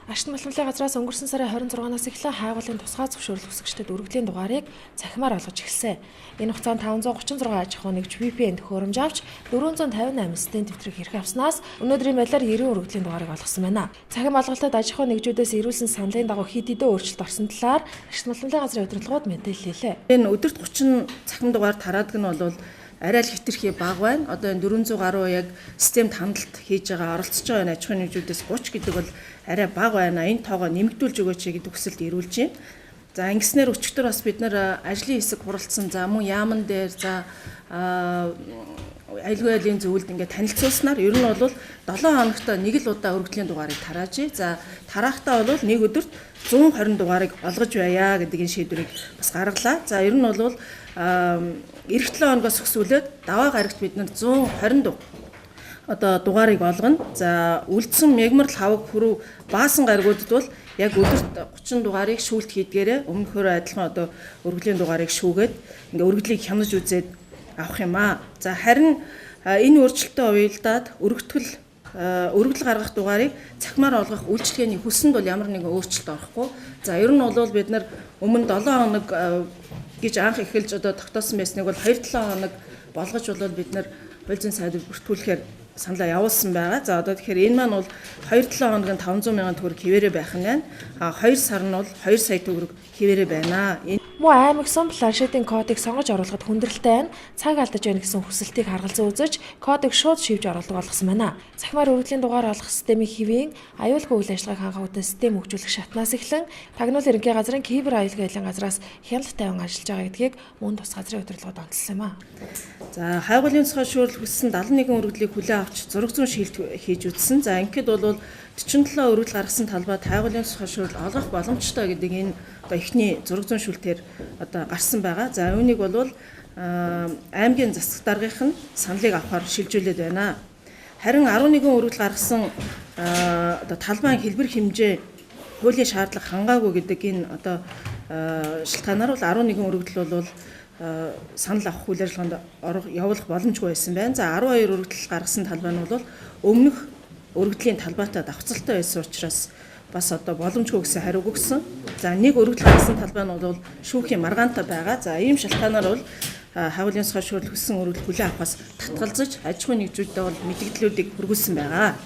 Ашигт малмлын газраас өнгөрсөн сарын 26-наас эхлэн хайгуулын тусгай зөвшөөрөл хүсэгчдэд өргөдлийн дугаарыг цахимаар олгож эхэлсэн. Энэ хугацаанд 536 аж ахуй нэгж VPN төхөөрөмж авч 458 систем дэвтрэг хэрэг авснаас өнөөдрийн байдлаар 90 өргөдлийн дугаарыг олгосон байна. Цахим олголтод аж ахуй нэгжүүдээс ирүүлсэн саналын дагуу хэд хэдэн өөрчлөлт орсон талаар Ашигт малмлын газрын удирдлагууд мэдээллээ. Энэ өдөрт 30 цахим дугаар тараадаг нь бол арай л хэтэрхий бага байна. Одоо энэ 400 гаруй яг системд хандлт хийж байгаа оролцож байгаа аж ахуйн нэгжүүдээс 30 гэдэг бол арай бага байна. Энэ тоогоо нэмэгдүүлж өгөөч гэдэг хүсэлт ирүүлж байна. За ингэснээр өчигдөр бас бид нар ажлын хэсэг хуралдсан. За мөн яаман дээр за аюулгүй байдлын зөвлөлд ингээд танилцуулснаар ер нь бол 7 хоногт нэг л удаа өргөдлийн дугаарыг тараажээ. За тараахтаа бол нэг өдөрт 120 дугаарыг олгож байя гэдэг энэ шийдвэрийг бас гаргалаа. За ер нь бол эх 7 хоногоос өксүүлээд даваа гарагт бид нар 120 дугаарыг олгоно. За үлдсэн мягмар хавг хүрүү баасан гаригуудад бол яг өдөрт 30 дугаарыг шүүлт хийдгээрээ өмнөхөөр адилхан өргөдлийн дугаарыг шүүгээд ингээ өргөдлийг хянаж үзээд авах юм аа. За харин энэ өөрчлөлтөд уялдаад өргөдөл гаргах дугаарыг цахимаар олгох үйлчилгээний хүсэнд бол ямар нэгэн өөрчлөлт орохгүй. За ер нь бол бид нар өмнө 7 хоног гэж анх эхэлж тогтоосон байсныг бол 2-7 хоног болгож бол бид нар хууль зүйн сайдыг бүртгүүлэхээр саналаа явуулсан байгаа. За тэгэхээр энэ маань бол 2-7 хоногийн 500 мянган төгрөг хിവэрэ байх нь байна. 2 сар нь бол 2 сая төгрөг хിവэрэ байна. Муу аймагсан планшетын кодыг сонгож оруулахад хүндрэлтэй байна. Цаг алдаж байна гэсэн хүсэлтийг харгалзан үзэж кодыг шууд шивж оруулдаг болгосон байна. Цахимаар өргөдлийн дугаар олох системийн хэвийн аюулгүй үйл ажиллагааг хангахуйтай систем хөгжүүлэх шатнаас эхлэн тагнуул ерөнхий газрын кибер аюулгүй байдлын газраас хяналт тавин ажиллаж байгаа гэдгийг мөн тус газрын удирдлагууд онцлсан юм аа. За хайгуулын цохол шүүрэл хүссэн 71 өргөдлийг хүлээн авч 600 шилт хийж үзсэн. За ингээд бол 47 өргөдөл гаргасан талбайд хайгуулын цохол шүүрэл олгох боломжтой гэдэг энэ эхний 600 шүлтээр гарсан байгаа. За үүнийг бол аймгийн засаг даргын саналыг авахар шилжүүлээд байна. Харин 11 өргөдөл гаргасан талбайн хэлбэр хэмжээ хуулийн шаардлага хангаагүй гэдэг энэ шалтгаанаар бол 11 өргөдөл бол санал авах үйл ажиллагаанд явуулах боломжгүй байсан байна. За 12 өргөдөл гаргасан талбай нь бол өмнөх өргөдлийн талбайтай давхцалтай байсан учраас бас боломжгүй гэсэн хариуг өгсөн. За нэг өргөдөл гаргасан талбай нь бол шүүхийн маргаантай байгаа. За ийм шалтгаанаар бол хайгуулын цохол шүүрэл хүссэн өргөдөл хүлээн авахаас татгалзаж аж ахуйн нэгжүүдэд бол мэдээллүүдийг хүргүүлсэн байгаа.